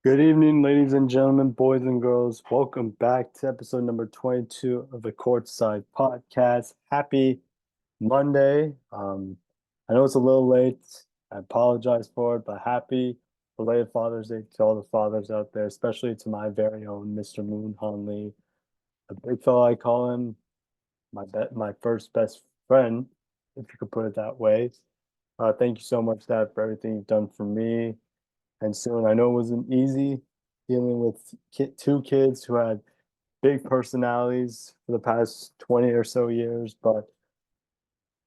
Good evening, ladies and gentlemen, boys and girls. Welcome back to episode number 22 of the Courtside Podcast. Happy Monday. I know it's a little late. I apologize for it, but happy belated Father's Day to all the fathers out there, especially to my very own Mr. Moon Hanley, a big fella I call him, my first best friend, if you could put it that way. Thank you so much, Dad, for everything you've done for me and soon. I know it wasn't easy dealing with two kids who had big personalities for the past 20 or so years, but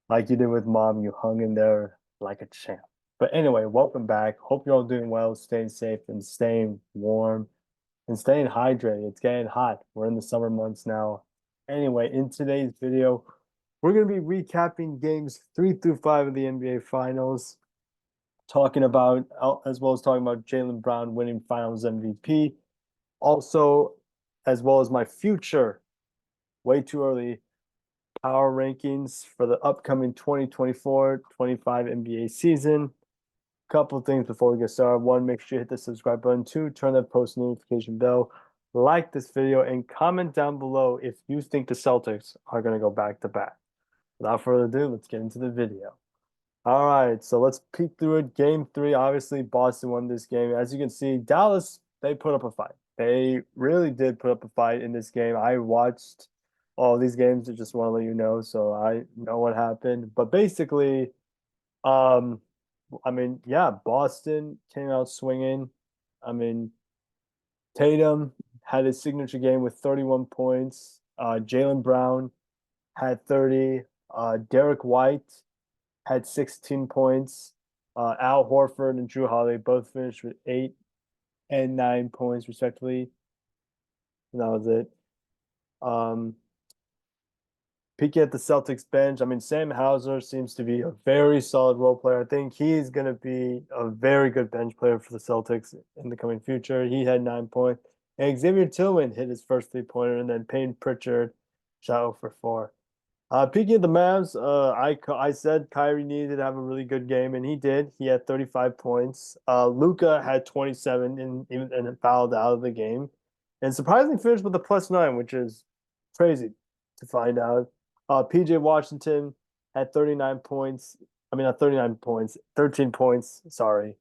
like you did with mom, you hung in there like a champ. But anyway, welcome back. Hope you're all doing well, staying safe and staying warm and staying hydrated. It's getting hot. We're in the summer months now. Anyway, in today's video, we're going to be recapping games 3 through 5 of the NBA Finals, talking about, as well as talking about Jaylen Brown winning Finals MVP. Also, as well as my future, way too early power rankings for the upcoming 2024-25 NBA season. Couple of things before we get started. One, make sure you hit the subscribe button. Two, turn that post notification bell. Like this video and comment down below if you think the Celtics are going to go back to back. Without further ado, let's get into the video. All right, so let's peek through it. Game three, obviously, Boston won this game. As you can see, Dallas, they put up a fight. They really did put up a fight in this game. I watched all these games. I just want to let you know, so I know what happened. But basically, um, yeah, Boston came out swinging. I mean, Tatum had his signature game with 31 points. Jaylen Brown had 30. Derek White had 16 points. Al Horford and Drew Holiday both finished with 8 and 9 points, respectively. And that was it. Um, Peeking at the Celtics bench, Sam Hauser seems to be a very solid role player. I think he's going to be a very good bench player for the Celtics in the coming future. He had 9 points. And Xavier Tillman hit his first three-pointer, and then Payne Pritchard shot 0 for 4. Peaking of the Mavs, I said Kyrie needed to have a really good game, and he did. He had 35 points. Luka had 27 and fouled out of the game, and surprisingly finished with a +9, which is crazy to find out. PJ Washington had 39 points. Not 39 points, 13 points. Sorry.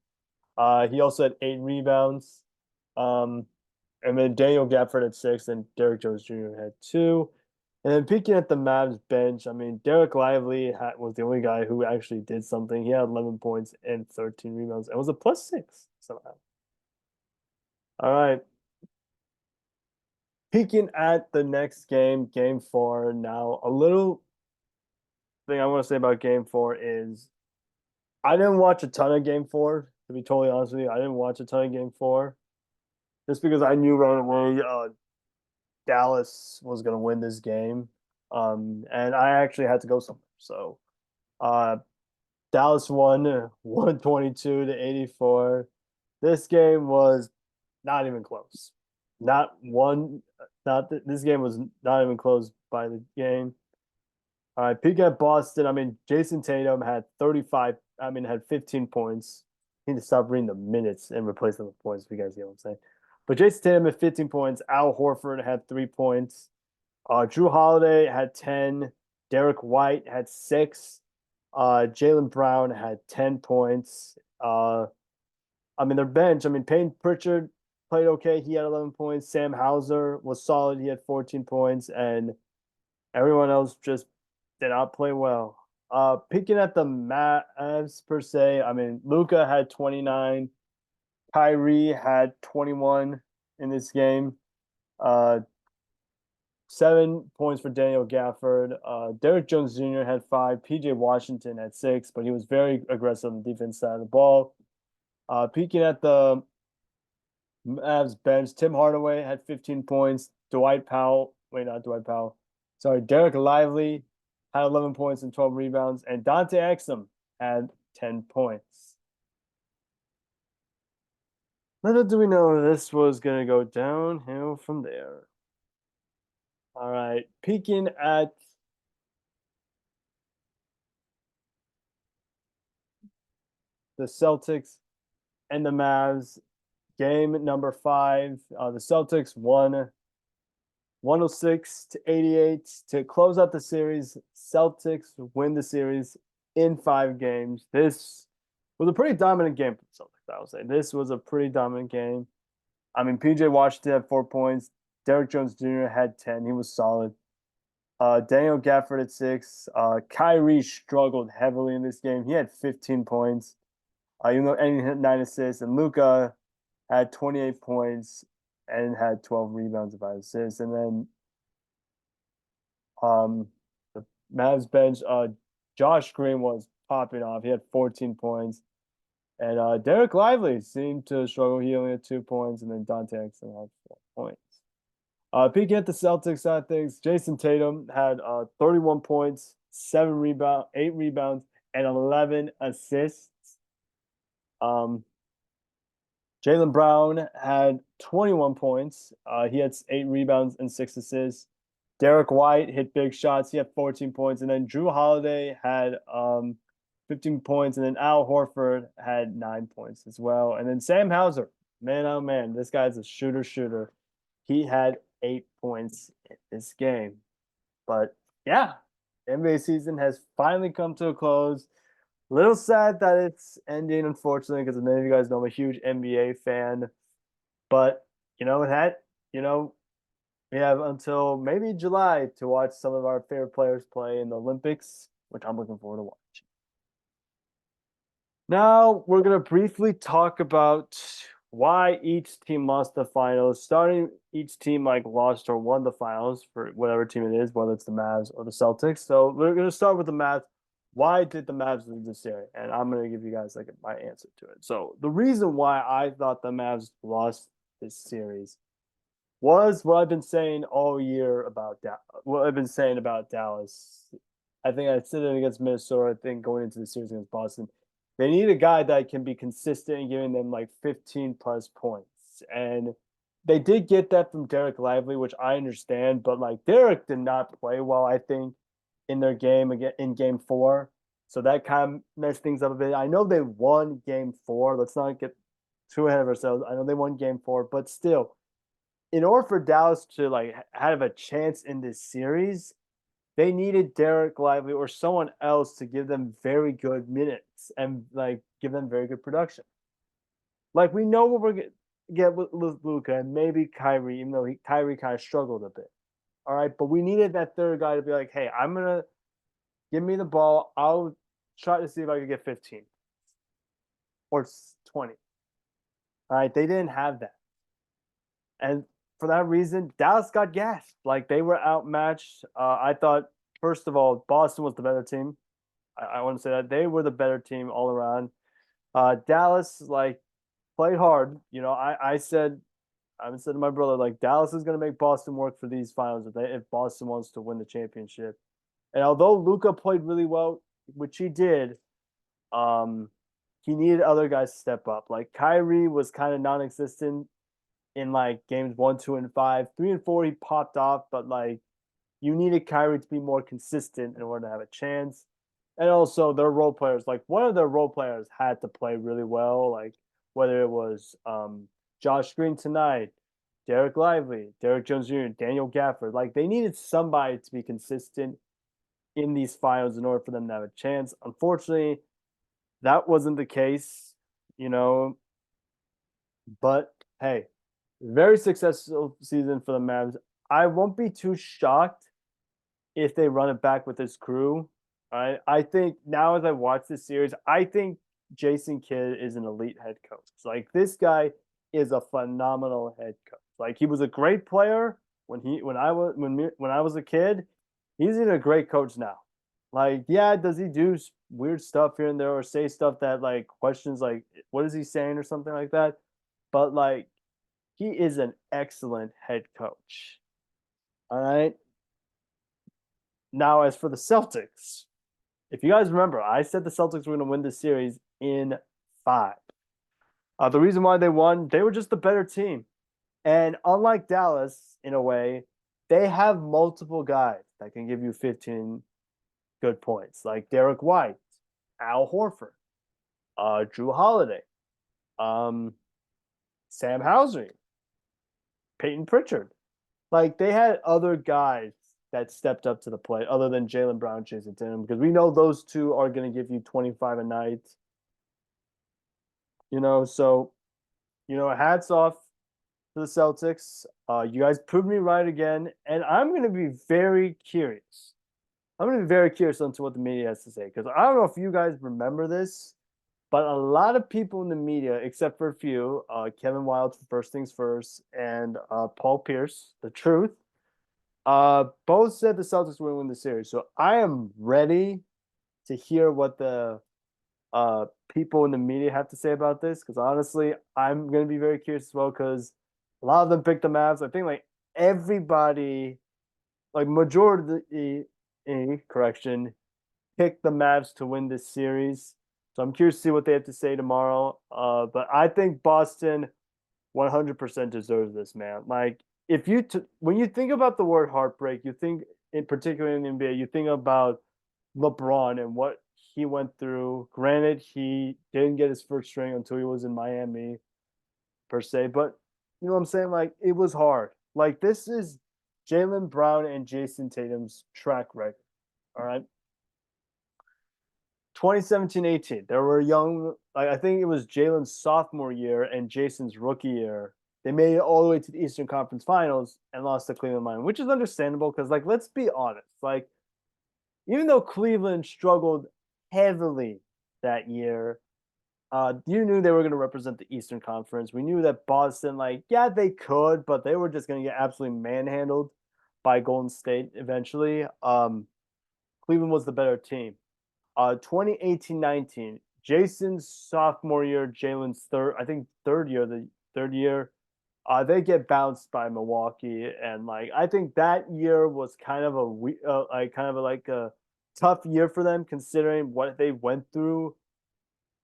He also had 8 rebounds. Um, and then Daniel Gafford had 6, and Derrick Jones Jr. had 2. And then peeking at the Mavs bench, Derek Lively was the only guy who actually did something. He had 11 points and 13 rebounds. It was a +6 somehow. All right. Peeking at the next game, game four. Now, a little thing I want to say about game four is I didn't watch a ton of game four, to be totally honest with you. I didn't watch a ton of game four just because I knew right away Dallas was going to win this game. And I actually had to go somewhere. So, uh, Dallas won 122-84. This game was not even close. Not one, not th- This game was not even close by the game. All right, peek at Boston. Jason Tatum had 35, had 15 points. Need to stop reading the minutes and replace them with points if you guys get what I'm saying. But Jason Tatum had 15 points. Al Horford had 3 points. Drew Holiday had 10. Derek White had 6. Jaylen Brown had 10 points. Their bench, Payne Pritchard played okay. He had 11 points. Sam Hauser was solid. He had 14 points. And everyone else just did not play well. Picking at the Mavs per se, Luka had 29. Kyrie had 21 in this game. 7 points for Daniel Gafford. Derrick Jones Jr. had 5. PJ Washington had 6, but he was very aggressive on the defense side of the ball. Peeking at the Mavs bench, Tim Hardaway had 15 points. Not Dwight Powell. Sorry, Derek Lively had 11 points and 12 rebounds, and Dante Exum had 10 points. Little do we know this was going to go downhill from there. All right, peeking at the Celtics and the Mavs. game number 5. The Celtics won 106-88 to close out the series. Celtics win the series in 5 games. This was a pretty dominant game for the Celtics, I would say. This was a pretty dominant game. I mean, PJ Washington had 4 points. Derrick Jones Jr. had 10. He was solid. Daniel Gafford at 6. Kyrie struggled heavily in this game. He had 15 points, even though he had 9 assists. And Luka had 28 points and had 12 rebounds and 5 assists. And then the Mavs bench, Josh Green was popping off. He had 14 points. And Derek Lively seemed to struggle. He only had 2 points. And then Dante Exum had 4 points. Peeking at the Celtics side of things, Jason Tatum had 31 points, 8 rebounds, and 11 assists. Jaylen Brown had 21 points. He had 8 rebounds and 6 assists. Derek White hit big shots. He had 14 points. And then Drew Holiday had 15 points. And then Al Horford had 9 points as well. And then Sam Hauser, man, oh man, this guy's a shooter. He had 8 points in this game. But yeah, NBA season has finally come to a close. A little sad that it's ending, unfortunately, because many of you guys know I'm a huge NBA fan. But we have until maybe July to watch some of our favorite players play in the Olympics, which I'm looking forward to watching. Now we're gonna briefly talk about why each team lost the finals, starting each team lost or won the finals for whatever team it is, whether it's the Mavs or the Celtics. So we're going to start with the Mavs. Why did the Mavs lose this series? And I'm going to give you guys my answer to it. So the reason why I thought the Mavs lost this series was what I've been saying all year about what I've been saying about Dallas. I think I said it against Minnesota. I think going into the series against Boston, they need a guy that can be consistent in giving them 15 plus points. And they did get that from Derek Lively, which I understand, but Derek did not play well, I think, in their game again in game 4. So that kind of messed things up a bit. I know they won game 4. Let's not get too ahead of ourselves. I know they won game 4, but still, in order for Dallas to have a chance in this series, they needed Derek Lively or someone else to give them very good minutes and give them very good production. We know what we're gonna get with Luka and maybe Kyrie, even though Kyrie kind of struggled a bit. All right, but we needed that third guy to be hey, I'm gonna give me the ball. I'll try to see if I can get 15 or 20. All right, they didn't have that, and for that reason, Dallas got gassed. They were outmatched. I thought, first of all, Boston was the better team. I want to say that they were the better team all around. Dallas played hard. I said to my brother Dallas is going to make Boston work for these finals if Boston wants to win the championship. And although Luka played really well, which he did, he needed other guys to step up. Kyrie was kind of non-existent in games 1, 2, and 5. 3 and 4 he popped off, but you needed Kyrie to be more consistent in order to have a chance. And also their role players, one of their role players had to play really well, whether it was Josh Green tonight, Derek Lively, Derek Jones Jr., Daniel Gafford. They needed somebody to be consistent in these finals in order for them to have a chance. Unfortunately, that wasn't the case, But hey, very successful season for the Mavs. I won't be too shocked if they run it back with this crew. I think now as I watch this series, I think Jason Kidd is an elite head coach. This guy is a phenomenal head coach. He was a great player when I was a kid. He's even a great coach now. Yeah, does he do weird stuff here and there or say stuff that questions what is he saying or something like that? But he is an excellent head coach. All right. Now, as for the Celtics, if you guys remember, I said the Celtics were going to win this series in 5. The reason why they won, they were just the better team. And unlike Dallas, in a way, they have multiple guys that can give you 15 good points, like Derek White, Al Horford, Drew Holiday. Sam Hauser, Peyton Pritchard. Like they had other guys that stepped up to the plate other than Jaylen Brown, Jason Tatum, because we know those two are going to give you 25 a night. So hats off to the Celtics. You guys proved me right again, and I'm going to be very curious. I'm going to be very curious onto what the media has to say because I don't know if you guys remember this, but a lot of people in the media, except for a few, Kevin Wild for First Things First and Paul Pierce, The Truth, both said the Celtics will win the series. So I am ready to hear what the people in the media have to say about this because honestly, I'm going to be very curious as well because a lot of them picked the Mavs. I think like everybody, like majority, correction, picked the Mavs to win this series. So I'm curious to see what they have to say tomorrow. But I think Boston 100% deserves this, man. Like if when you think about the word heartbreak, you think in particular in the NBA, you think about LeBron and what he went through. Granted, he didn't get his first string until he was in Miami, per se. But you know what I'm saying? Like it was hard. Like this is Jaylen Brown and Jason Tatum's track record. All right. 2017-18, there were young, like I think it was Jalen's sophomore year and Jason's rookie year. They made it all the way to the Eastern Conference Finals and lost to Cleveland Mine, which is understandable because, like, let's be honest. Like, even though Cleveland struggled heavily that year, you knew they were going to represent the Eastern Conference. We knew that Boston, like, yeah, they could, but they were just going to get absolutely manhandled by Golden State eventually. Cleveland was the better team. 2018-19, Jason's sophomore year, Jalen's third year, they get bounced by Milwaukee, and like I think that year was kind of a tough year for them considering what they went through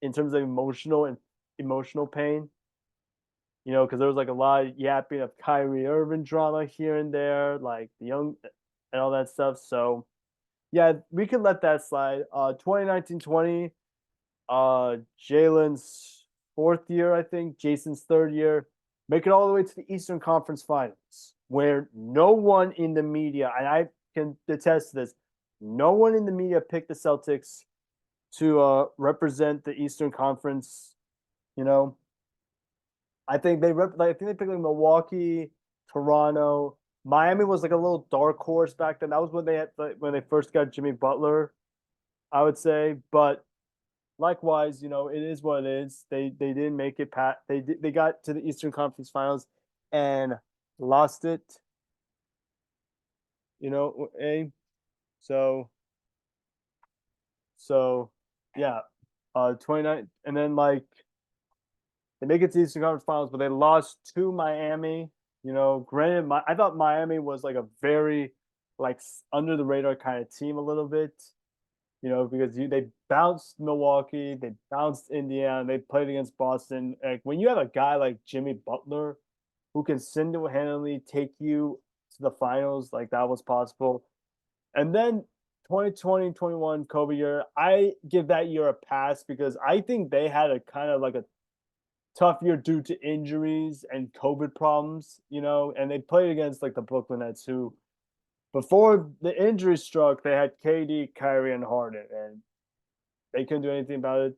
in terms of emotional pain. Because there was like a lot of yapping of Kyrie Irving drama here and there, like the young and all that stuff. So yeah, we could let that slide. 2019-20, Jalen's fourth year, I think, Jason's third year, make it all the way to the Eastern Conference Finals, where no one in the media, and I can attest to this, no one in the media picked the Celtics to represent the Eastern Conference. You know, I think they picked like Milwaukee, Toronto. Miami was like a little dark horse back then. That was when they first got Jimmy Butler, I would say. But likewise, it is what it is. They didn't make it past. They got to the Eastern Conference Finals and lost it. So yeah, 29, and then like they make it to the Eastern Conference Finals, but they lost to Miami. Granted, I thought Miami was like a very like under the radar kind of team a little bit. Because they bounced Milwaukee, they bounced Indiana, they played against Boston. Like when you have a guy like Jimmy Butler who can single-handedly take you to the finals, like that was possible. And then 2020 and 21 Kobe year, I give that year a pass because I think they had a kind of like a tough year due to injuries and COVID problems, and they played against like the Brooklyn Nets who before the injury struck, they had KD, Kyrie, and Harden, and they couldn't do anything about it.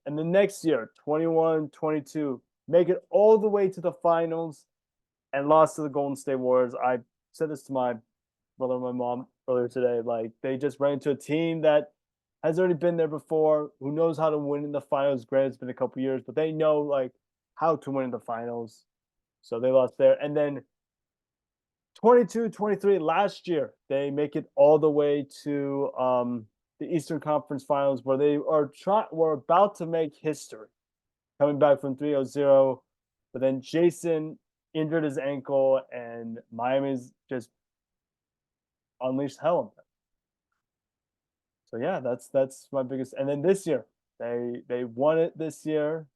And the next year, 21-22, make it all the way to the finals and lost to the Golden State Warriors. I said this to my brother and my mom earlier today. Like, they just ran into a team that has already been there before, who knows how to win in the finals. Granted, it's been a couple years, but they know, like, how to win in the finals. So they lost there. And then 22-23 last year, they make it all the way to the Eastern Conference Finals where they were about to make history, coming back from 3-0. But then Jason injured his ankle and Miami's just unleashed hell on them. So yeah, that's my biggest. And then this year, they won it this year.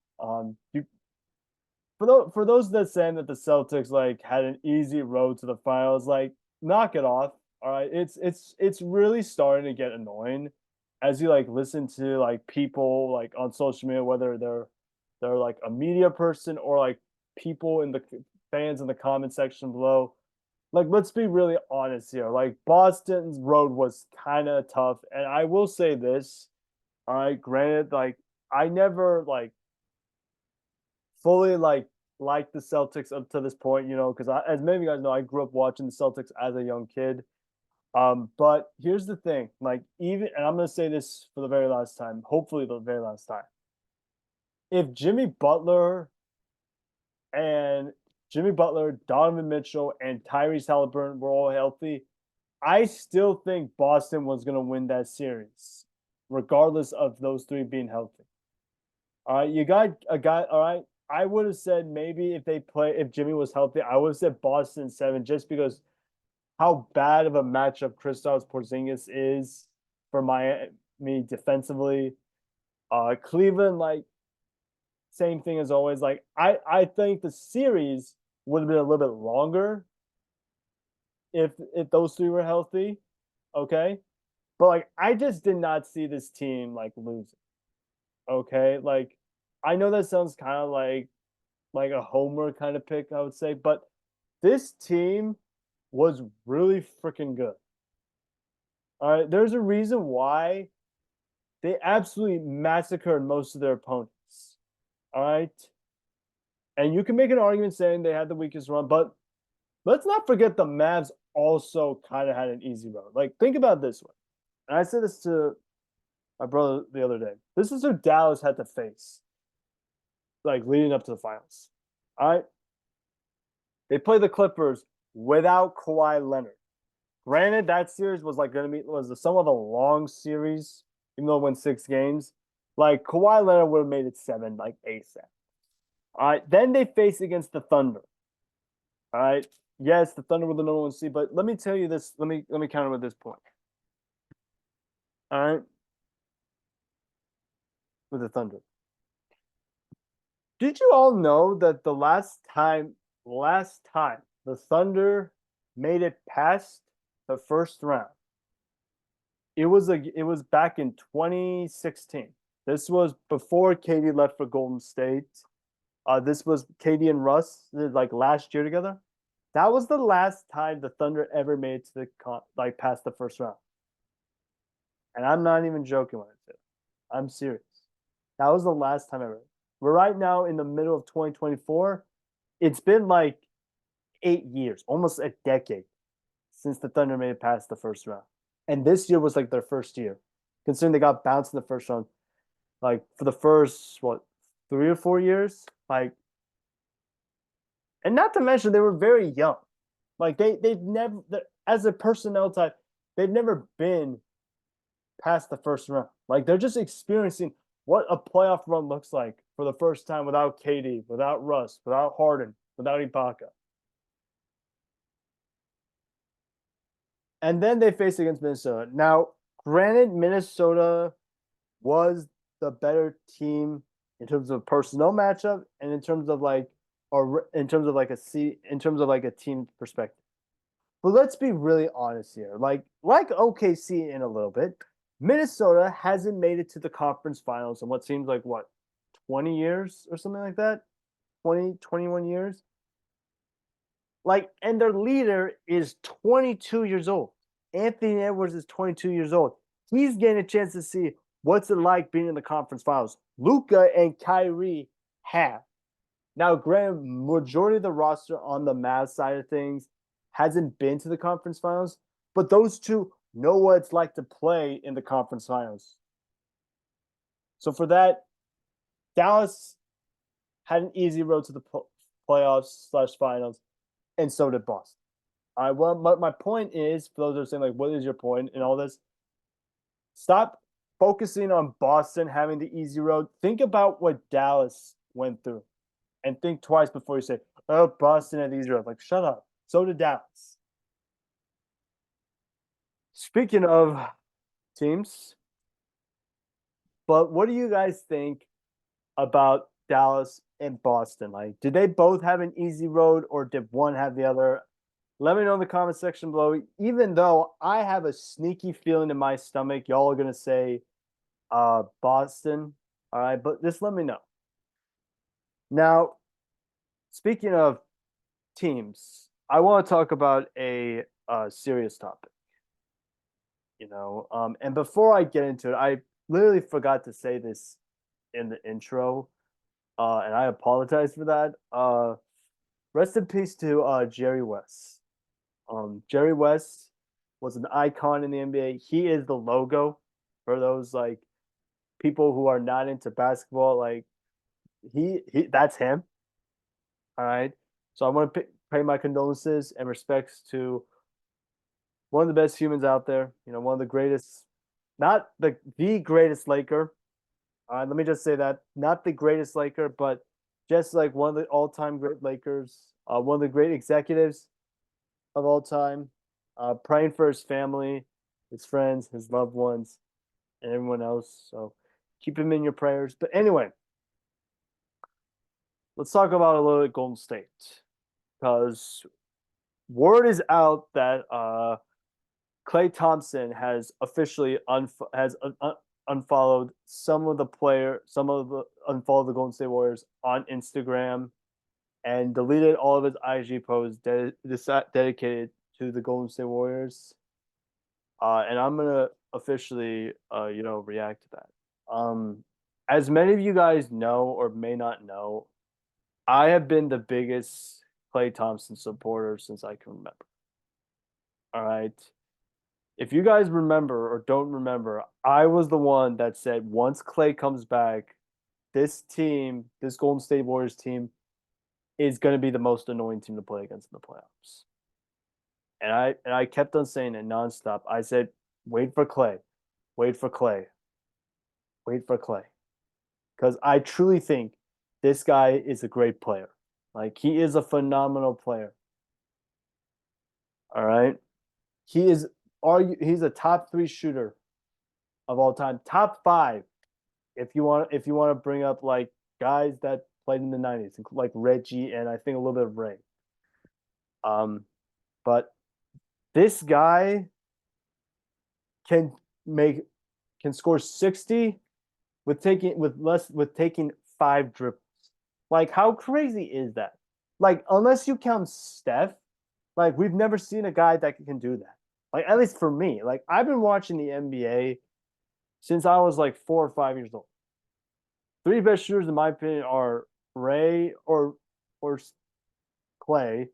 For those that saying that the Celtics like had an easy road to the finals, like knock it off. All right, it's really starting to get annoying as you like listen to like people like on social media, whether they're they're like a media person or like people in the fans in the comment section below. Like, let's be really honest here. Like, Boston's road was kind of tough, and I will say this. All right, granted, like I never like fully like the Celtics up to this point, because as many of you guys know, I grew up watching the Celtics as a young kid. But here's the thing, like even, and I'm gonna say this for the very last time, hopefully the very last time. If Jimmy Butler, Donovan Mitchell, and Tyrese Halliburton were all healthy, I still think Boston was gonna win that series, regardless of those three being healthy. All right, you got a guy. All right, I would have said maybe if Jimmy was healthy, I would have said Boston 7, just because how bad of a matchup Kristaps Porzingis is for Miami defensively. Cleveland, like same thing as always. Like I think the series would have been a little bit longer if those three were healthy. Okay, but like I just did not see this team like losing. Okay, like I know that sounds kind of like a homer kind of pick, I would say, but this team was really freaking good. All right, there's a reason why they absolutely massacred most of their opponents. All right, and you can make an argument saying they had the weakest run, but let's not forget the Mavs also kind of had an easy road. Like, think about this one. And I said this to my brother the other day. This is who Dallas had to face, like leading up to the finals. All right, they play the Clippers without Kawhi Leonard. Granted, that series was like going to be was the sum of a long series, even though it went 6 games. Like Kawhi Leonard would have made it 7, like ASAP. All right, then they face against the Thunder. All right, yes, the Thunder were the number 1 seed, but let me tell you this. Let me counter with this point. All right, with the Thunder. Did you all know that the last time the Thunder made it past the first round, it was back in 2016. This was before KD left for Golden State. This was KD and Russ like last year together. That was the last time the Thunder ever made it to like past the first round. And I'm not even joking when I say it. I'm serious. That was the last time ever. We're right now in the middle of 2024. It's been like 8 years, almost a decade, since the Thunder made it past the first round. And this year was like their first year, considering they got bounced in the first round, like for the first, 3 or 4 years? Like, and not to mention they were very young. Like they've never, as a personnel type, they've never been past the first round. Like they're just experiencing what a playoff run looks like for the first time without KD, without Russ, without Harden, without Ibaka. And then they face against Minnesota. Now, granted, Minnesota was the better team in terms of personnel matchup and in terms of like or in terms of like a team perspective. But let's be really honest here. Like OKC in a little bit, Minnesota hasn't made it to the conference finals in what seems like 20 years or something like that. 20, 21 years. Like, and their leader is 22 years old. Anthony Edwards is 22 years old. He's getting a chance to see what's it like being in the conference finals. Luka and Kyrie have. Now, granted, majority of the roster on the Mavs side of things hasn't been to the conference finals, but those two know what it's like to play in the conference finals. So for that, Dallas had an easy road to the playoffs/finals, and so did Boston. All right, well, my point is, for those who are saying, like, what is your point in all this? Stop focusing on Boston having the easy road. Think about what Dallas went through and think twice before you say, oh, Boston had the easy road. Like, shut up. So did Dallas. Speaking of teams, but what do you guys think about Dallas and Boston? Like, did they both have an easy road or did one have the other? Let me know in the comment section below. Even though I have a sneaky feeling in my stomach, y'all are going to say Boston. All right, but just let me know. Now, speaking of teams, I want to talk about a serious topic. And before I get into it, I literally forgot to say this in the intro, and I apologize for that. Rest in peace to Jerry West. Jerry West was an icon in the NBA. He is the logo for those like people who are not into basketball. Like he that's him. All right. So I want to pay my condolences and respects to one of the best humans out there. One of the greatest, not the greatest Laker. Let me just say that not the greatest Laker, but just like one of the all-time great Lakers, one of the great executives of all time. Praying for his family, his friends, his loved ones, and everyone else. So keep him in your prayers. But anyway, let's talk about a little bit Golden State because word is out that Klay Thompson has officially unfollowed unfollowed the Golden State Warriors on Instagram and deleted all of his IG posts dedicated to the Golden State Warriors. And I'm gonna officially, react to that. As many of you guys know or may not know, I have been the biggest Klay Thompson supporter since I can remember. All right. If you guys remember or don't remember, I was the one that said once Klay comes back, this team, this Golden State Warriors team, is going to be the most annoying team to play against in the playoffs. And I kept on saying it nonstop. I said, wait for Klay, wait for Klay, wait for Klay, because I truly think this guy is a great player. Like he is a phenomenal player. All right, he's a top 3 shooter of all time, top 5 if you want to bring up like guys that played in the 90s, like Reggie and I think a little bit of Ray. But this guy can make can score 60 with taking 5 dribbles. Like how crazy is that? Like unless you count Steph, like we've never seen a guy that can do that. Like at least for me, like I've been watching the NBA since I was like 4 or 5 years old. 3 best shooters in my opinion are Ray or Klay,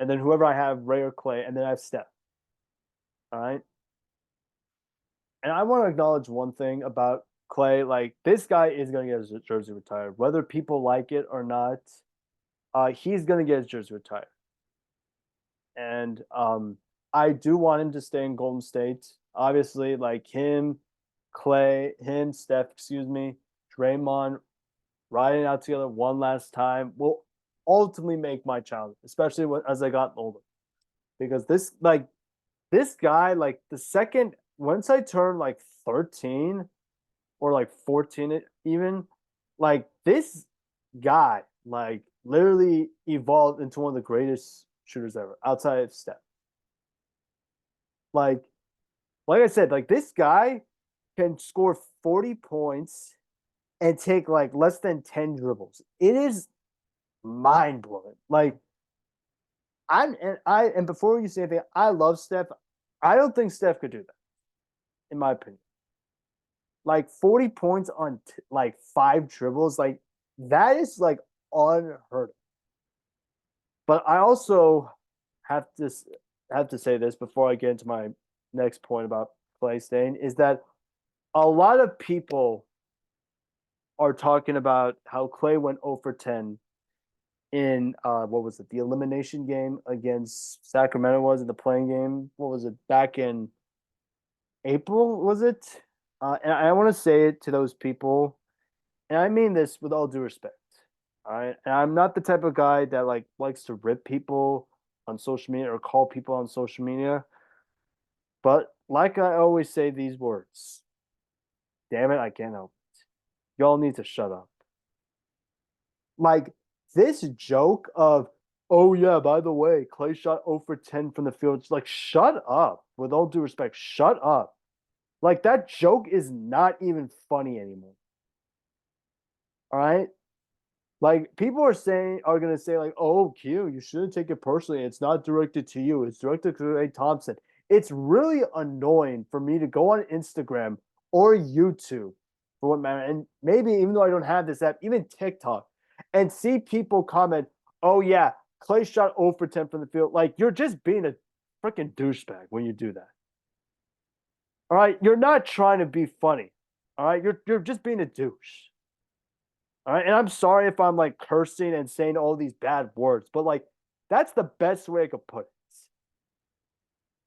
and then whoever I have, Ray or Klay, and then I have Steph. All right. And I want to acknowledge one thing about Klay. Like this guy is going to get his jersey retired, whether people like it or not. He's going to get his jersey retired, and I do want him to stay in Golden State. Obviously, like Steph, excuse me, Draymond, riding out together one last time will ultimately make my challenge, especially as I got older, because this guy, like the second once I turned like 13 or like 14 even, like this guy like literally evolved into one of the greatest shooters ever outside of Steph. Like like I said, like this guy can score 40 points and take like less than 10 dribbles. It is mind blowing. Like and before you say anything, I love Steph. I don't think Steph could do that, in my opinion. Like 40 points on like 5 dribbles, like that is like unheard of. But I also have to have to say this before I get into my next point about Klay staying is that a lot of people are talking about how Klay went 0 for 10 in what was it, the elimination game against Sacramento was in the playing game. What was it, back in April, was it? And I want to say it to those people, and I mean this with all due respect. All right. And I'm not the type of guy that like likes to rip people on social media or call people on social media. But like I always say these words, damn it, I can't help it. Y'all need to shut up. Like this joke of, oh yeah, by the way, Klay shot 0 for 10 from the field. It's like, shut up. With all due respect, shut up. Like that joke is not even funny anymore. All right. Like people are gonna say like, "Oh, Q, you shouldn't take it personally. It's not directed to you. It's directed to Ray Thompson." It's really annoying for me to go on Instagram or YouTube for what matter, and maybe even though I don't have this app, even TikTok, and see people comment, "Oh yeah, Clay shot 0 for 10 from the field." Like you're just being a freaking douchebag when you do that. All right, you're not trying to be funny. All right, you're just being a douche. All right. And I'm sorry if I'm like cursing and saying all these bad words, but like that's the best way I could put it.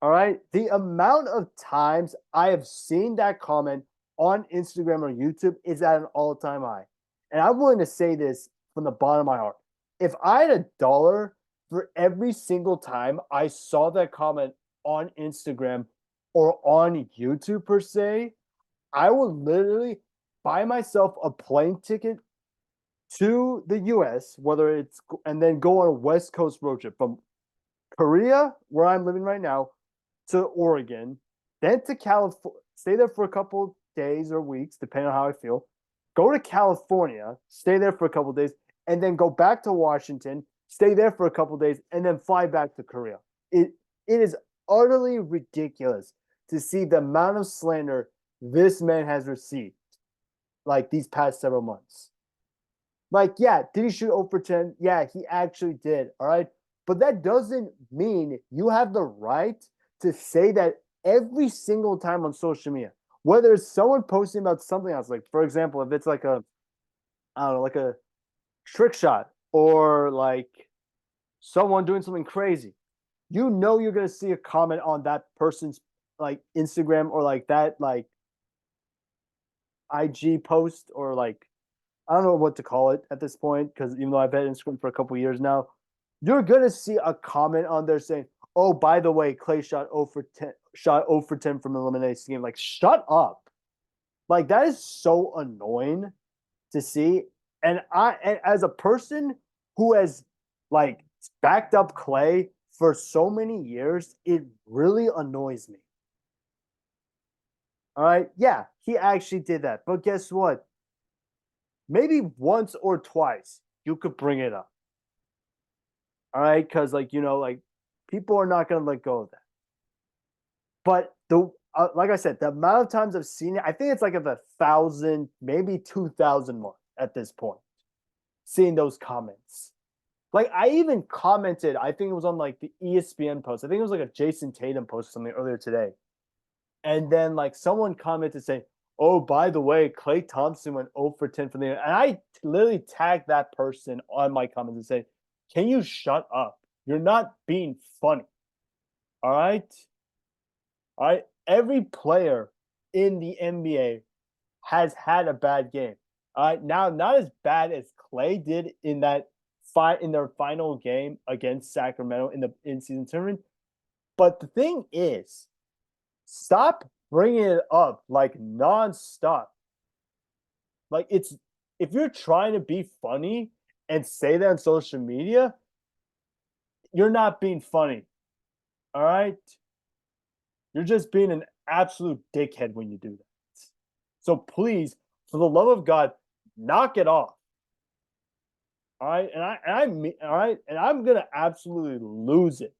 All right. The amount of times I have seen that comment on Instagram or YouTube is at an all time high. And I'm willing to say this from the bottom of my heart. If I had $1 for every single time I saw that comment on Instagram or on YouTube per se, I would literally buy myself a plane ticket to the US, whether it's and then go on a West Coast road trip from Korea, where I'm living right now, to Oregon, then to California, stay there for a couple days or weeks, depending on how I feel. Go to California, stay there for a couple days, and then go back to Washington, stay there for a couple days, and then fly back to Korea. It is utterly ridiculous to see the amount of slander this man has received like these past several months. Like, yeah, did he shoot 0 for 10? Yeah, he actually did. All right. But that doesn't mean you have the right to say that every single time on social media, whether it's someone posting about something else, like, for example, if it's like I don't know, like a trick shot or like someone doing something crazy, you know, you're going to see a comment on that person's like Instagram or like that, like IG post or like I don't know what to call it at this point because even though I've had Instagram for a couple years now, you're gonna see a comment on there saying, "Oh, by the way, Clay shot 0 for 10, shot 0 for 10 from elimination game." Like, shut up! Like that is so annoying to see. And as a person who has like backed up Clay for so many years, it really annoys me. All right, yeah, he actually did that, but guess what? Maybe once or twice you could bring it up. All right, because like like people are not gonna let go of that. But the like I said, the amount of times I've seen it, I think it's like at the 1,000, maybe 2,000 mark at this point. Seeing those comments, like I even commented. I think it was on like the ESPN post. I think it was like a Jason Tatum post or something earlier today, and then like someone commented saying, "Oh, by the way, Clay Thompson went 0 for 10 from the," and I literally tagged that person on my comments and said, "Can you shut up? You're not being funny." All right. All right. Every player in the NBA has had a bad game. All right. Now, not as bad as Clay did in that fight in their final game against Sacramento in the in-season tournament. But the thing is, stop bringing it up like nonstop. Like it's if you're trying to be funny and say that on social media, you're not being funny. All right. You're just being an absolute dickhead when you do that. So please, for the love of God, knock it off. All right. All right. And I'm gonna absolutely lose it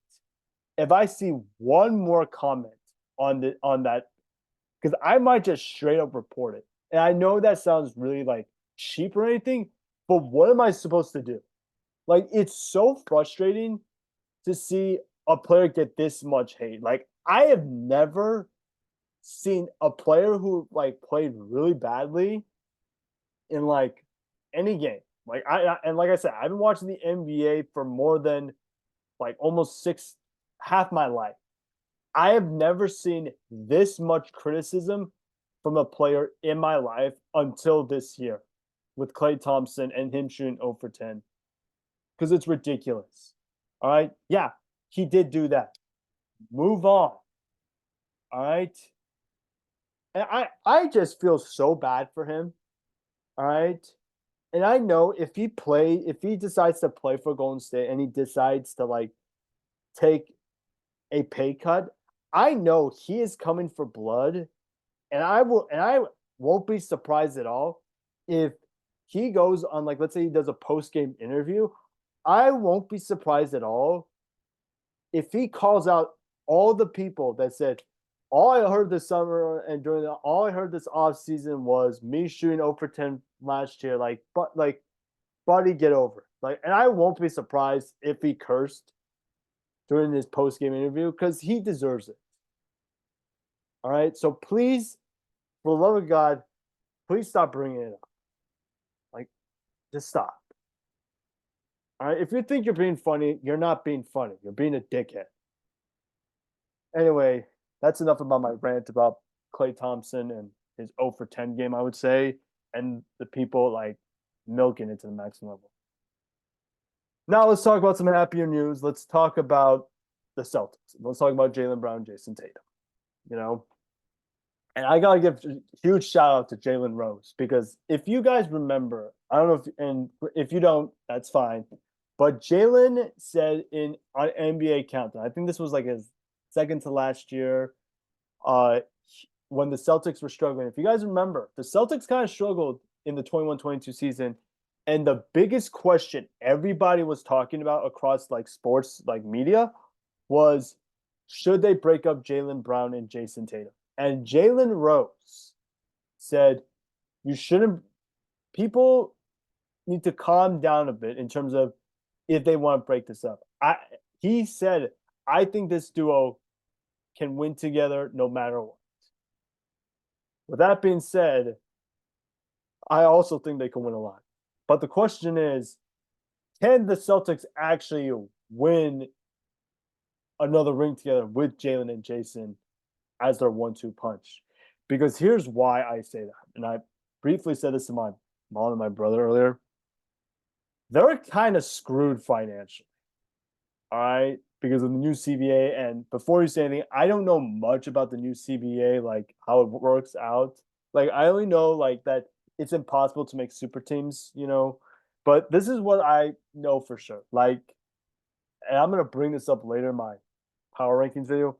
if I see one more comment on that because I might just straight up report it. And I know that sounds really like cheap or anything, but what am I supposed to do? Like it's so frustrating to see a player get this much hate. Like I have never seen a player who like played really badly in like any game. Like and like I said, I've been watching the NBA for more than like almost half my life. I have never seen this much criticism from a player in my life until this year with Clay Thompson and him shooting 0 for 10 because it's ridiculous. All right. Yeah, he did do that. Move on. All right. And I just feel so bad for him. All right. And I know if he decides to play for Golden State and he decides to like take a pay cut, I know he is coming for blood. And I won't be surprised at all if he goes on, like, let's say he does a post-game interview, I won't be surprised at all if he calls out all the people that said, all I heard this summer and all I heard this off season was me shooting 0 for 10 last year. Like, buddy, get over it. Like, and I won't be surprised if he cursed during his post game interview because he deserves it. All right. So please, for the love of God, please stop bringing it up. Like, just stop. All right. If you think you're being funny, you're not being funny. You're being a dickhead. Anyway, that's enough about my rant about Klay Thompson and his 0 for 10 game, I would say, and the people like milking it to the maximum level. Now let's talk about some happier news. Let's talk about the Celtics. Let's talk about Jaylen Brown, Jason Tatum. You know, and I gotta give a huge shout out to Jalen Rose because if you guys remember, I don't know if you don't, that's fine. But Jalen said on NBA Countdown, I think this was like his second to last year, when the Celtics were struggling. If you guys remember, the Celtics kind of struggled in the 21-22 season. And the biggest question everybody was talking about across like sports, like media, was should they break up Jaylen Brown and Jason Tatum? And Jalen Rose said, you shouldn't, people need to calm down a bit in terms of if they want to break this up. He said, I think this duo can win together no matter what. With that being said, I also think they can win a lot. But the question is, can the Celtics actually win another ring together with Jalen and Jason as their 1-2 punch? Because here's why I say that. And I briefly said this to my mom and my brother earlier. They're kind of screwed financially. All right. Because of the new CBA. And before you say anything, I don't know much about the new CBA, like how it works out. Like, I only know like that it's impossible to make super teams, you know. But this is what I know for sure. Like, and I'm gonna bring this up later in my power rankings video.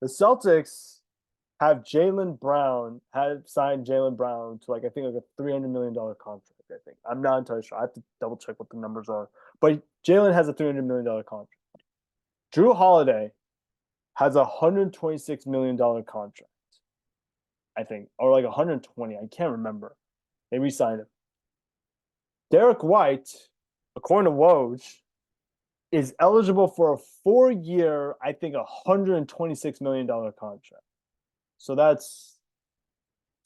The Celtics have signed Jaylen Brown to like I think like a $300 million contract. I think I'm not entirely sure. I have to double check what the numbers are. But Jalen has a $300 million contract. Drew Holiday has a $126 million contract. I think, or like 120. I can't remember. They re-signed him. Derek White, according to Woj, is eligible for a 4-year, I think, $126 million contract. So that's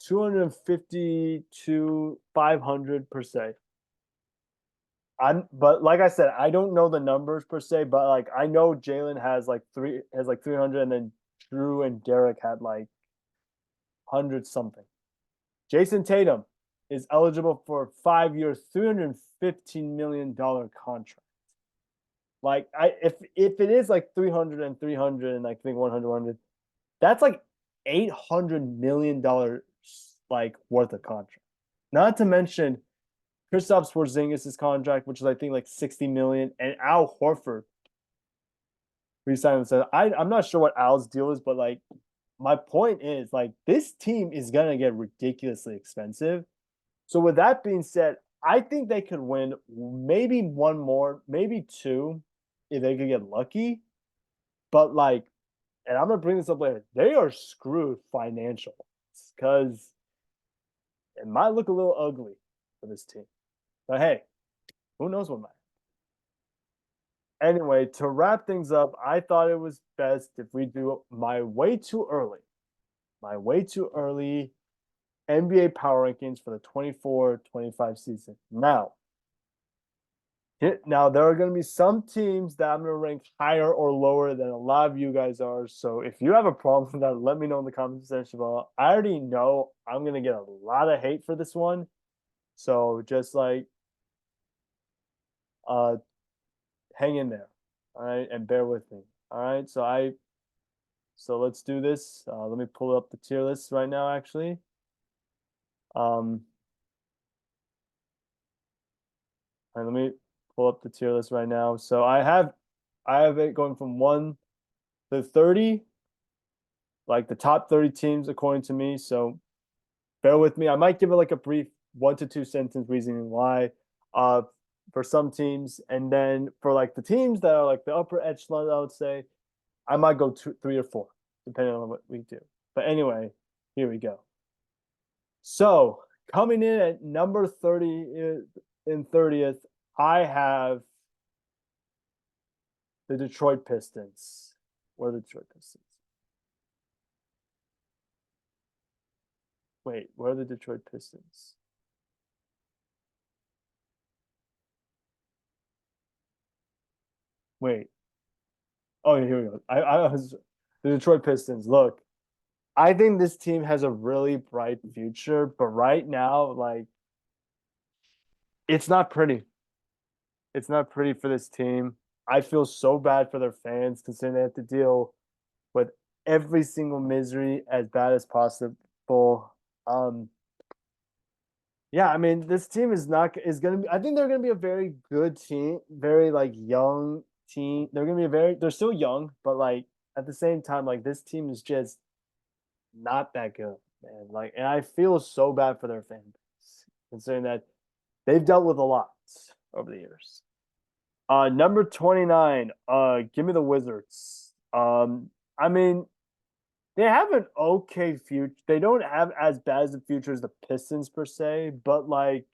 250 to 500 per se. But like I said, I don't know the numbers per se, but like I know Jalen has like 300, and then Drew and Derek had like 100 something. Jason Tatum is eligible for a 5-year, $315 million contract. Like if it is like 300 and 300 and I think 100, that's like $800 million like worth of contract. Not to mention Kristaps Porzingis' contract, which is I think like 60 million, and Al Horford re-signed. I'm not sure what Al's deal is, but like my point is like this team is gonna get ridiculously expensive. So with that being said, I think they could win maybe one more, maybe two, if they could get lucky. But like, and I'm gonna bring this up later, they are screwed financially because it might look a little ugly for this team. But hey, who knows what might. Anyway, to wrap things up, I thought it was best if we do my way too early NBA power rankings for the 24-25 season. Now there are going to be some teams that I'm going to rank higher or lower than a lot of you guys are. So if you have a problem with that, let me know in the comment section below. I already know I'm going to get a lot of hate for this one. So just like hang in there. All right, and bear with me. All right, so let's do this. Let me pull up the tier list right now, actually. All right, let me pull up the tier list right now. So I have it going from 1 to 30, like the top 30 teams according to me. So bear with me. I might give it like a brief 1 to 2 sentence reasoning why. Uh, for some teams, and then for like the teams that are like the upper echelon, I would say I might go 3 or 4, depending on what we do. But anyway, here we go. So coming in at number 30 in 30th, I have the Detroit Pistons. Or the Detroit Pistons. Wait, where are the Detroit Pistons? Wait. Oh, here we go. I was the Detroit Pistons. Look, I think this team has a really bright future, but right now, like, it's not pretty. It's not pretty for this team. I feel so bad for their fans considering they have to deal with every single misery as bad as possible. Um, yeah, I mean, this team is gonna be. I think they're gonna be a very good team, very like young team. They're gonna be a very. They're still young, but like at the same time, like this team is just not that good, man. Like, and I feel so bad for their fan base, considering that they've dealt with a lot over the years. Number 29. Give me the Wizards. I mean, they have an okay future. They don't have as bad as the future as the Pistons per se, but like,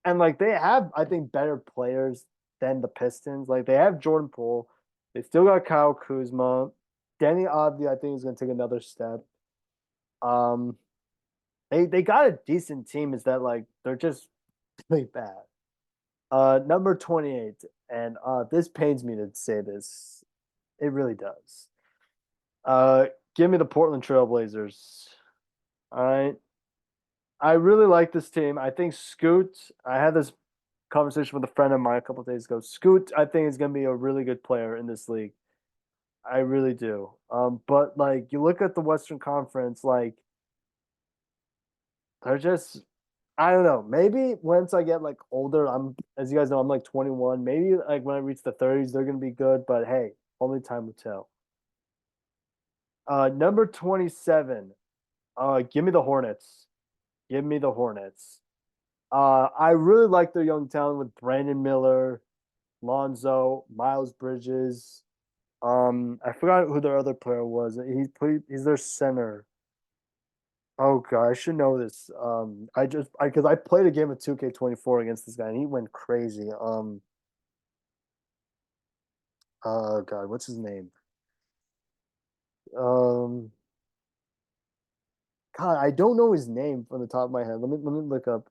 and like they have, I think, better players than the Pistons. Like they have Jordan Poole. They still got Kyle Kuzma. Danny Avdi, I think, is going to take another step. Um, they got a decent team. Is that like they're just really bad. Number 28, and this pains me to say this. It really does. Uh, give me the Portland Trailblazers. All right. I really like this team. I think Scoot, I had this conversation with a friend of mine a couple of days ago. Scoot, I think, is going to be a really good player in this league. I really do. But like you look at the Western Conference, like they're just I don't know. Maybe once I get like older, I'm as you guys know, I'm like 21. Maybe like when I reach the 30s, they're gonna be good. But hey, only time will tell. Number 27. Give me the Hornets. Give me the Hornets. I really like their young talent with Brandon Miller, Lonzo, Miles Bridges. I forgot who their other player was. He's their center. Oh god, I should know this. Because I played a game of 2K24 against this guy and he went crazy. Oh god, what's his name? Um, God, I don't know his name from the top of my head. Let me look up.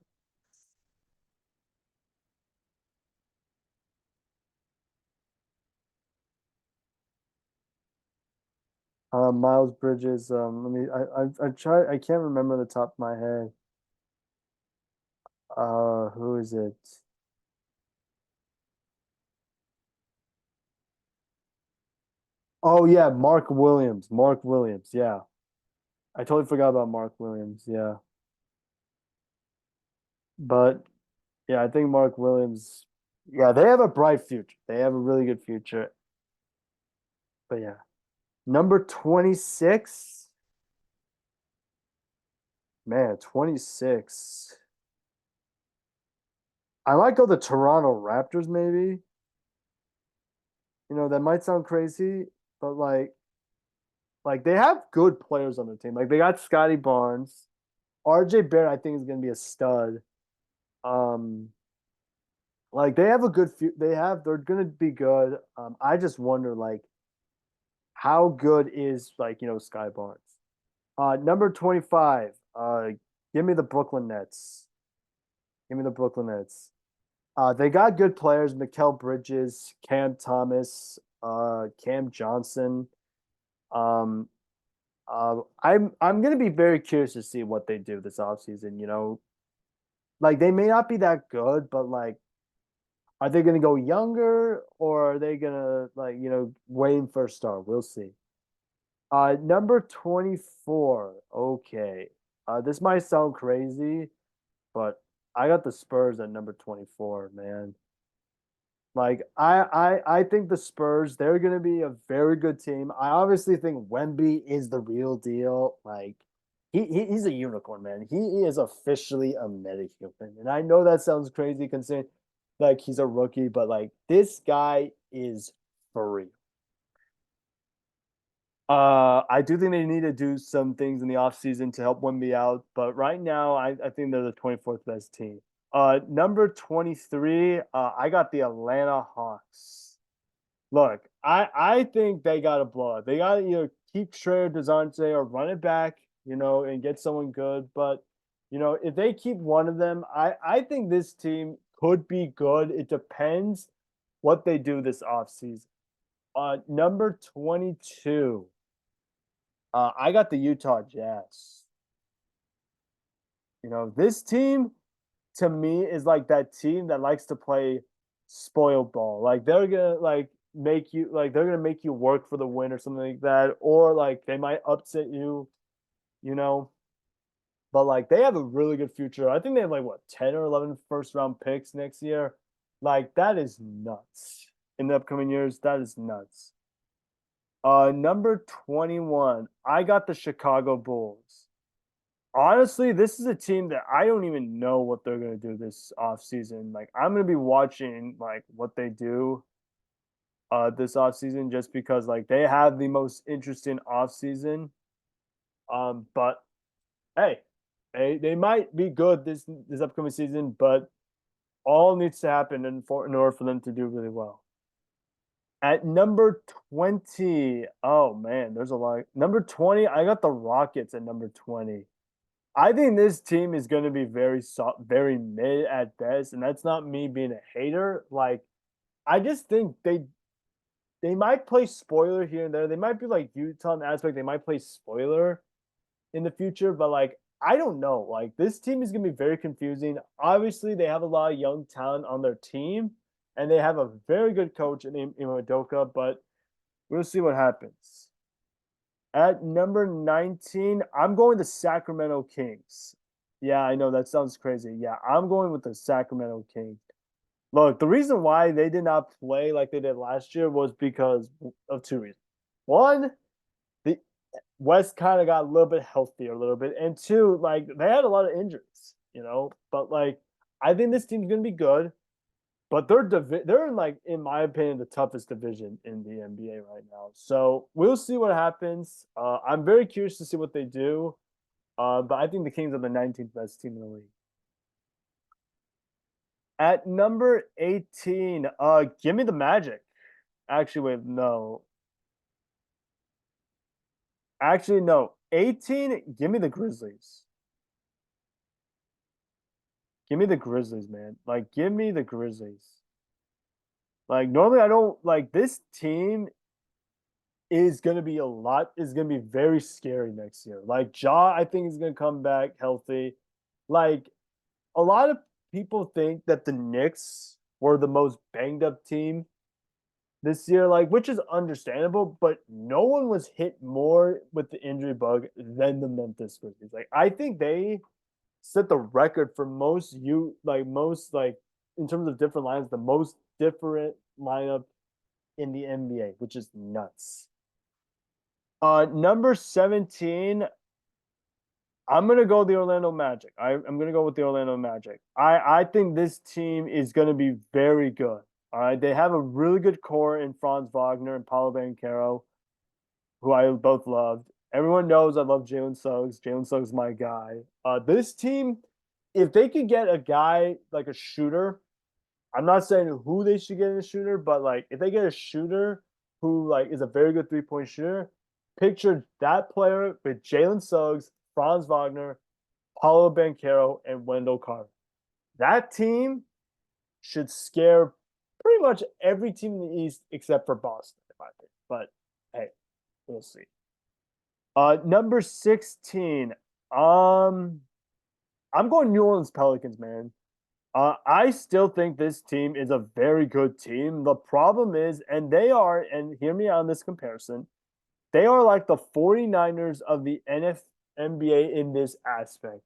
Miles Bridges. Let me. I try. I can't remember the top of my head. Who is it? Oh yeah, Mark Williams. Mark Williams. Yeah, I totally forgot about Mark Williams. Yeah, but yeah, I think Mark Williams. Yeah, they have a bright future. They have a really good future. But yeah, number 26. Man, 26. I might go the Toronto Raptors, maybe. That might sound crazy, but like they have good players on the team. Like they got Scotty Barnes. RJ Barrett, I think, is gonna be a stud. Um, like they have a good few they're gonna be good. I just wonder like how good is like, Sky Barnes. Number 25. Give me the Brooklyn Nets. Give me the Brooklyn Nets. They got good players, Mikal Bridges, Cam Thomas, Cam Johnson. Um, I'm gonna be very curious to see what they do this offseason. Like they may not be that good, but like, are they gonna go younger or are they gonna like waiting for a star? We'll see. Number 24. Okay. This might sound crazy, but I got the Spurs at number 24, man. Like I think the Spurs, they're gonna be a very good team. I obviously think Wemby is the real deal. Like he's a unicorn, man. He is officially a metahuman. And I know that sounds crazy considering like he's a rookie, but like this guy is for real. I do think they need to do some things in the offseason to help win me out, but right now I think they're the 24th best team. Number 23, I got the Atlanta Hawks. Look, I think they got to blow it. They got to either keep Trey DeJounte or run it back, and get someone good. But if they keep one of them, I think this team could be good. It depends what they do this offseason. Number 22, I got the Utah Jazz. This team to me is like that team that likes to play spoiled ball. Like they're gonna make you work for the win or something like that, or like they might upset you, you know. But like they have a really good future. I think they have like what 10 or 11 first round picks next year. Like that is nuts. In the upcoming years, that is nuts. Number 21, I got the Chicago Bulls. Honestly, this is a team that I don't even know what they're going to do this offseason. Like I'm going to be watching like what they do this offseason just because like they have the most interesting offseason. But hey, they might be good this upcoming season, but all needs to happen in order for them to do really well. At number 20, oh man, there's a lot. Number 20, I got the Rockets at number 20. I think this team is going to be very soft, very mid at best, and that's not me being a hater. Like, I just think they might play spoiler here and there. They might be like Utah in the aspect they might play spoiler in the future, but like I don't know. Like this team is going to be very confusing. Obviously, they have a lot of young talent on their team, and they have a very good coach named Imodoka, but we'll see what happens. At number 19, I'm going the Sacramento Kings. Yeah, I know that sounds crazy. Yeah, I'm going with the Sacramento Kings. Look, the reason why they did not play like they did last year was because of two reasons. One, the West kind of got a little bit healthier, a little bit, and two, like they had a lot of injuries. But like I think this team's gonna be good. But they're in like in my opinion the toughest division in the NBA right now. So we'll see what happens. I'm very curious to see what they do. But I think the Kings are the 19th best team in the league. At number 18, give me the Magic. Actually, wait, no. Actually, no. 18, give me the Grizzlies. Give me the Grizzlies, man. Like, give me the Grizzlies. Like, normally I don't like this team is gonna be very scary next year. Like Ja, I think is gonna come back healthy. Like a lot of people think that the Knicks were the most banged up team this year, like which is understandable, but no one was hit more with the injury bug than the Memphis Grizzlies. Like I think they set the record for most in terms of different lines, the most different lineup in the NBA, which is nuts. Number 17, I'm gonna go the Orlando Magic. I'm gonna go with the Orlando Magic. I think this team is gonna be very good. All right, they have a really good core in Franz Wagner and Paolo Banchero, who I both loved. Everyone knows I love Jalen Suggs. Jalen Suggs is my guy. This team, if they could get a guy like a shooter, I'm not saying who they should get in a shooter, but like if they get a shooter who like is a very good 3-point shooter, picture that player with Jalen Suggs, Franz Wagner, Paulo Banchero, and Wendell Carter. That team should scare pretty much every team in the East except for Boston, if I think. But hey, we'll see. Number 16. I'm going New Orleans Pelicans, man. I still think this team is a very good team. The problem is, and hear me on this comparison, they are like the 49ers of the NBA in this aspect.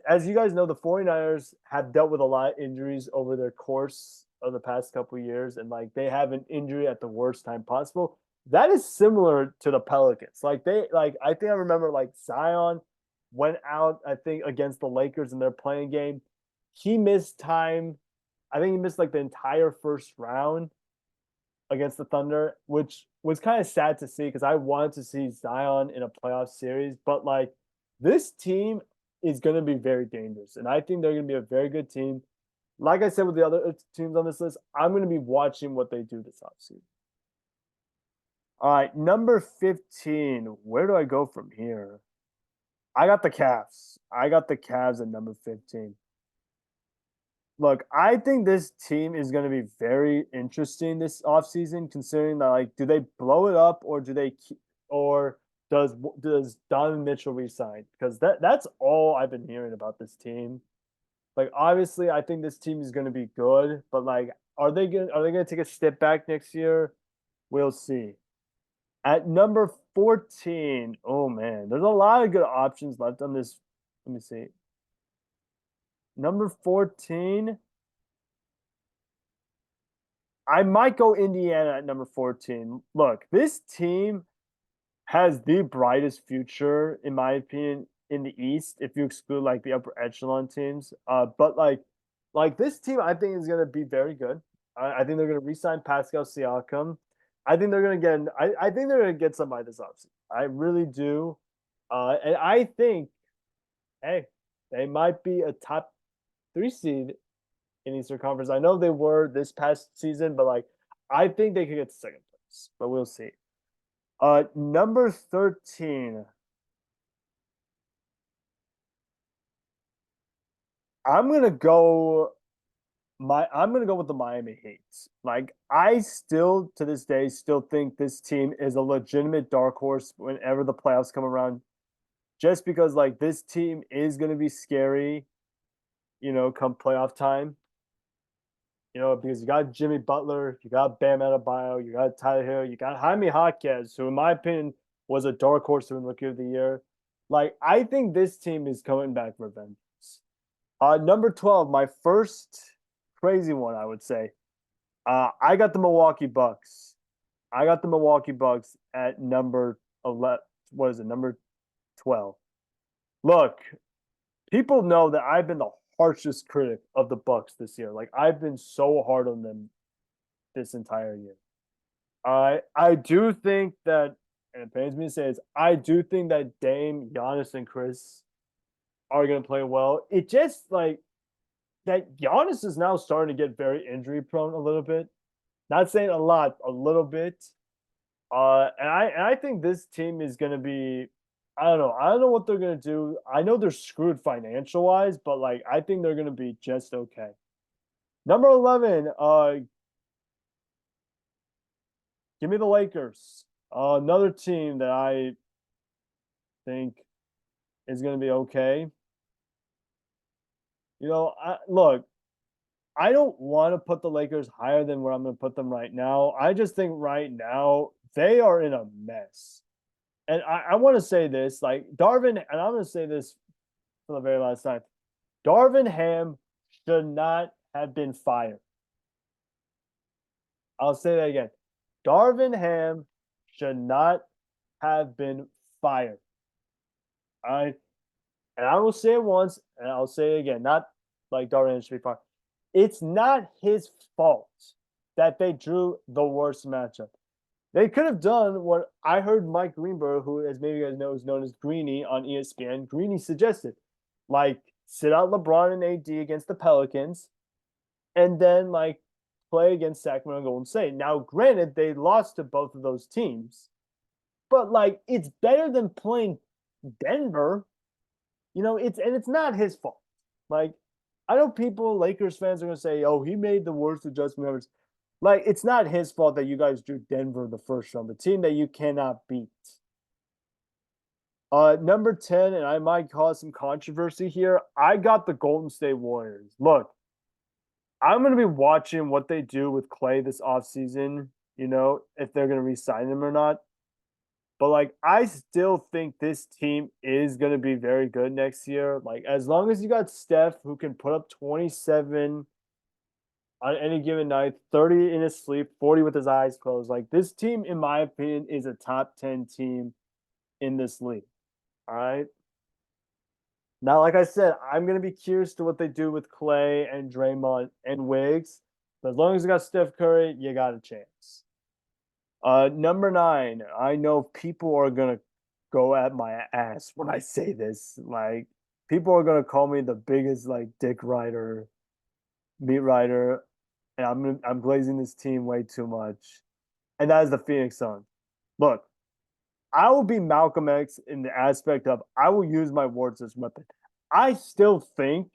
As you guys know, the 49ers have dealt with a lot of injuries over their course of the past couple of years, and like they have an injury at the worst time possible. that is similar to the Pelicans. I think I remember like Zion went out, I think, against the Lakers in their playing game. He missed time. I think he missed like the entire first round against the Thunder, which was kind of sad to see because I wanted to see Zion in a playoff series. But like this team is going to be very dangerous, and I think they're going to be a very good team. Like I said with the other teams on this list, I'm going to be watching what they do this offseason. All right, number 15. Where do I go from here? I got the Cavs. I got the Cavs at number 15. Look, I think this team is going to be very interesting this offseason, considering that like, do they blow it up or or does Donovan Mitchell resign? Because that's all I've been hearing about this team. Like, obviously, I think this team is going to be good, but like, are they gonna take a step back next year? We'll see. At number 14, oh man, there's a lot of good options left on this. Let me see. Number 14, I might go Indiana at number 14. Look, this team has the brightest future, in my opinion, in the East, if you exclude like the upper echelon teams. But like this team, I think is going to be very good. I think they're going to re-sign Pascal Siakam. I think they're going to get. I think they're going to get somebody this offseason. I really do, and I think, hey, they might be a top three seed in Eastern Conference. I know they were this past season, but like I think they could get to second place, but we'll see. Number 13. I'm gonna go I'm gonna go with the Miami Heat. Like I still to this day still think this team is a legitimate dark horse whenever the playoffs come around. Just because like this team is gonna be scary, come playoff time. Because you got Jimmy Butler, you got Bam Adebayo, you got Tyler Hill, you got Jaime Jaquez, who in my opinion was a dark horse to win Rookie of the Year. Like I think this team is coming back for vengeance. Number 12, my first crazy one, I would say. I got the Milwaukee Bucks. I got the Milwaukee Bucks at number 11. What is it? Number 12. Look, people know that I've been the harshest critic of the Bucks this year. Like I've been so hard on them this entire year. I do think that, and it pains me to say this, I do think that Dame, Giannis, and Chris are going to play well. It just like that Giannis is now starting to get very injury prone a little bit. Not saying a lot, a little bit. And I think this team is going to be. I don't know. I don't know what they're going to do. I know they're screwed financial wise, but like I think they're going to be just okay. Number 11. Give me the Lakers. Another team that I think is going to be okay. Look, I don't want to put the Lakers higher than where I'm going to put them right now. I just think right now they are in a mess. And I want to say this, like Darvin, and I'm going to say this for the very last time. Darvin Ham should not have been fired. I'll say that again. Darvin Ham should not have been fired. All right. And I will say it once, and I'll say it again. Not like Darvin Ham should be fired. It's not his fault that they drew the worst matchup. They could have done what I heard Mike Greenberg, who, as maybe you guys know, is known as Greeny on ESPN. Greeny suggested, like, sit out LeBron and AD against the Pelicans, and then like play against Sacramento and Golden State. Now, granted, they lost to both of those teams, but like it's better than playing Denver. It's not his fault. Like, I know Lakers fans are gonna say, "Oh, he made the worst adjustment ever." Like, it's not his fault that you guys drew Denver the first round, the team that you cannot beat. Number 10, and I might cause some controversy here. I got the Golden State Warriors. Look, I'm going to be watching what they do with Clay this offseason, if they're going to re-sign him or not. But, like, I still think this team is going to be very good next year. Like, as long as you got Steph, who can put up 27, on any given night, 30 in his sleep, 40 with his eyes closed. Like this team, in my opinion, is a top 10 team in this league. All right. Now, like I said, I'm gonna be curious to what they do with Clay and Draymond and Wiggs. But as long as you got Steph Curry, you got a chance. Number nine, I know people are gonna go at my ass when I say this. Like, people are gonna call me the biggest like dick rider, beat writer, and I'm glazing this team way too much. And that is the Phoenix Suns. Look, I will be Malcolm X in the aspect of I will use my words as weapon. I still think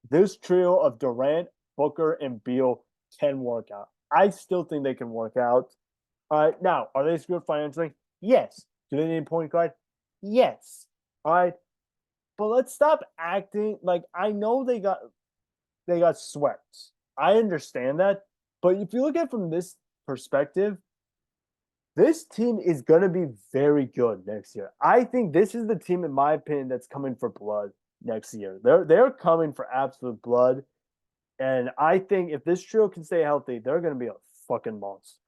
this trio of Durant, Booker, and Beal can work out. I still think they can work out. Now, are they screwed financially? Yes. Do they need a point guard? Yes. All right. But let's stop acting like I know they got swept. I understand that. But if you look at it from this perspective, this team is going to be very good next year. I think this is the team, in my opinion, that's coming for blood next year. They're coming for absolute blood. And I think if this trio can stay healthy, they're going to be a fucking monster.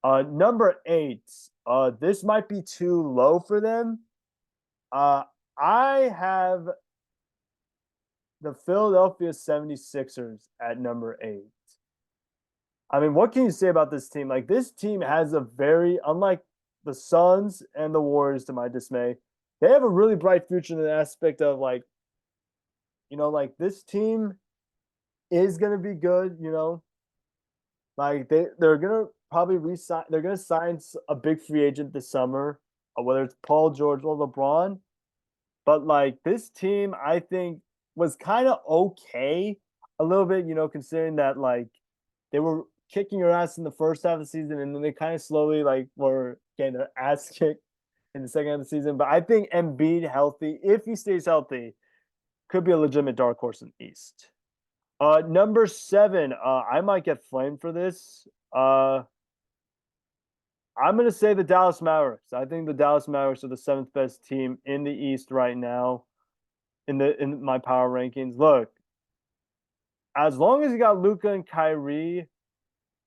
Number eight. This might be too low for them. I have the Philadelphia 76ers at number eight. I mean, what can you say about this team? Like, this team has a very, unlike the Suns and the Warriors, to my dismay, they have a really bright future in the aspect of, like, like this team is going to be good, Like, they're going to probably resign, they're going to sign a big free agent this summer, whether it's Paul George or LeBron. But, like, this team, I think, was kind of okay a little bit, considering that, like, they were kicking your ass in the first half of the season, and then they kind of slowly like were getting their ass kicked in the second half of the season. But I think Embiid healthy, if he stays healthy, could be a legitimate dark horse in the East. Number seven, I might get flamed for this. I'm gonna say the Dallas Mavericks. I think the Dallas Mavericks are the seventh best team in the East right now in my power rankings. Look, as long as you got Luka and Kyrie,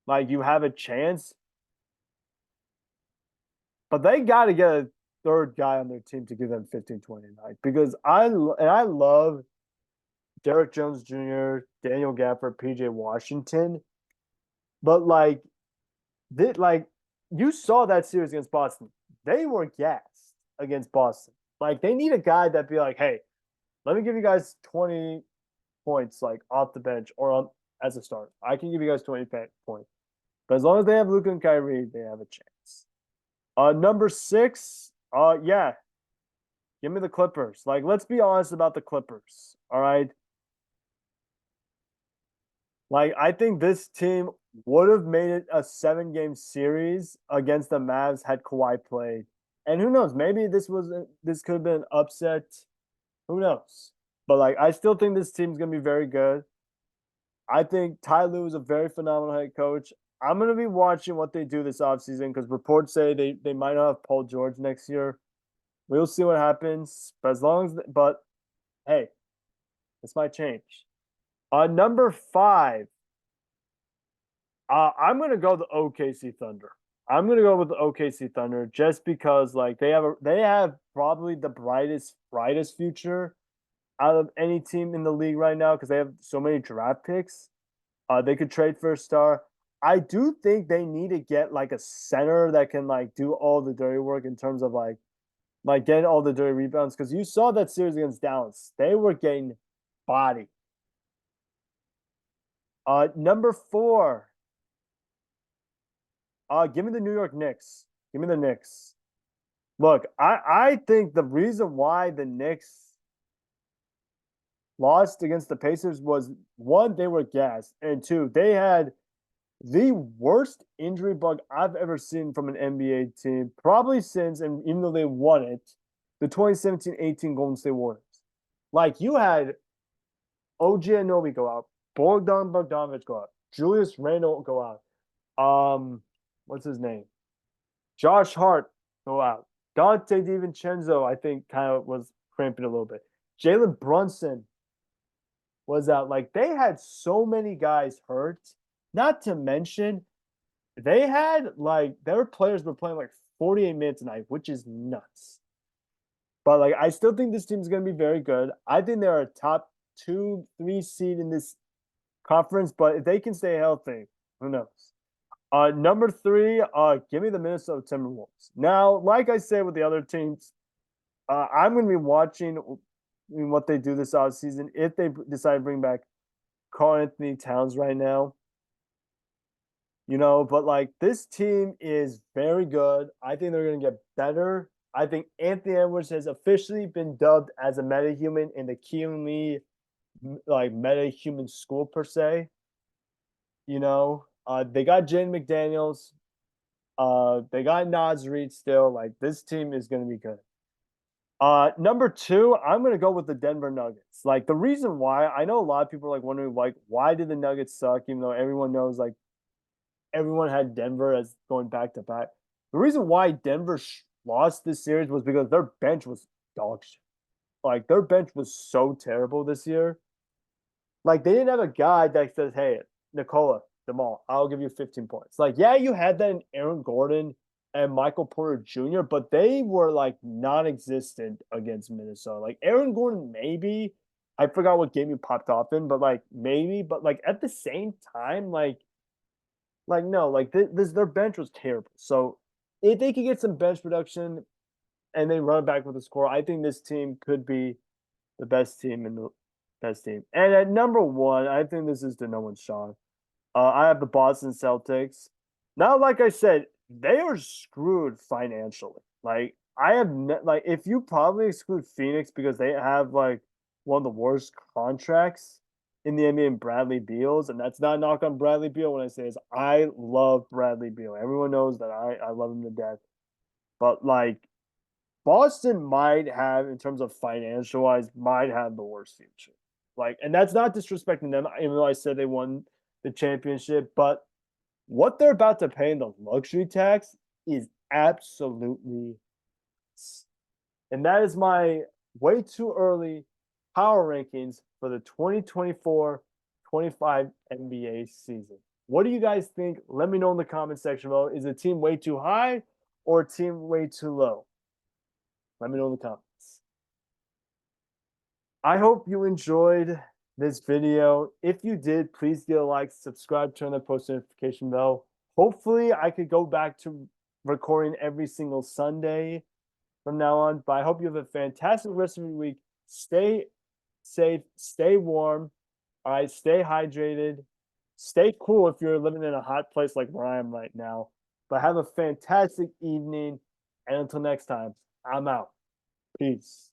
like you have a chance. But they got to get a third guy on their team to give them 15, 20 a night because I love Derek Jones Jr., Daniel Gafford, PJ Washington. But like you saw that series against Boston. They were gassed against Boston. Like they need a guy that be like, hey, let me give you guys 20 points like off the bench or as a starter. I can give you guys 20 points. But as long as they have Luka and Kyrie, they have a chance. Number six, yeah, give me the Clippers. Like, let's be honest about the Clippers. All right. Like, I think this team would have made it a 7-game series against the Mavs had Kawhi played. And who knows? Maybe this could have been an upset. Who knows? But like, I still think this team's gonna be very good. I think Ty Lue is a very phenomenal head coach. I'm gonna be watching what they do this offseason because reports say they might not have Paul George next year. We'll see what happens. But hey, this might change. Number five, I'm gonna go the OKC Thunder. I'm gonna go with the OKC Thunder just because like they have probably the brightest future out of any team in the league right now because they have so many draft picks. They could trade for a star. I do think they need to get like a center that can like do all the dirty work in terms of like getting all the dirty rebounds because you saw that series against Dallas. They were getting body. Number four. Give me the New York Knicks. Give me the Knicks. Look, I think the reason why the Knicks lost against the Pacers was one, they were gassed, and two, they had the worst injury bug I've ever seen from an NBA team, probably since, and even though they won it, the 2017-18 Golden State Warriors. Like, you had OG Anunoby go out, Bogdan Bogdanovic go out, Julius Randle go out, what's his name? Josh Hart go out. Dante DiVincenzo, I think, kind of was cramping a little bit. Jalen Brunson was out. Like they had so many guys hurt. Not to mention, they had like their players were playing like 48 minutes a night, which is nuts. But like I still think this team is going to be very good. I think they're a top 2, 3 seed in this conference, but if they can stay healthy, who knows? Number 3, give me the Minnesota Timberwolves. Now, like I said with the other teams, I'm going to be watching what they do this offseason. If they decide to bring back Karl Anthony Towns right now, but like this team is very good. I think they're going to get better. I think Anthony Edwards has officially been dubbed as a metahuman in the Keelan Lee like metahuman school per se. They got Jaden McDaniels. They got Naz Reid still. Like this team is going to be good. Number 2, I'm going to go with the Denver Nuggets. Like the reason why I know a lot of people are like wondering like why did the Nuggets suck, even though everyone knows like everyone had Denver as going back to back. The reason why Denver lost this series was because their bench was dog shit. Like their bench was so terrible this year. Like they didn't have a guy that says, "Hey, Nikola Demal, I'll give you 15 points." Like, yeah, you had that in Aaron Gordon and Michael Porter Jr., but they were like non-existent against Minnesota. Like Aaron Gordon, maybe I forgot what game you popped off in, but like maybe, but like at the same time, like no, like this their bench was terrible. So if they could get some bench production and they run back with a score, I think this team could be the best team in the best team. And at number 1, I think this is to no one's shock. I have the Boston Celtics. Now, like I said, they are screwed financially. Like I have like if you probably exclude Phoenix because they have like one of the worst contracts in the NBA in Bradley Beal's, and that's not a knock on Bradley Beal when I say this. I love Bradley Beal. Everyone knows that I love him to death. But like Boston might have, in terms of financial wise, might have the worst future. Like, and that's not disrespecting them, even though I said they won the championship. But what they're about to pay in the luxury tax is absolutely, and that is my way too early power rankings for the 2024-25 NBA season. What do you guys think? Let me know in the comment section below. Is a team way too high or a team way too low? Let me know in the comments. I hope you enjoyed this video. If you did, please give a like, subscribe, turn that post notification bell. Hopefully, I could go back to recording every single Sunday from now on. But I hope you have a fantastic rest of your week. Stay safe, stay warm. All right, stay hydrated. Stay cool if you're living in a hot place like where I am right now. But have a fantastic evening. And until next time, I'm out. Peace.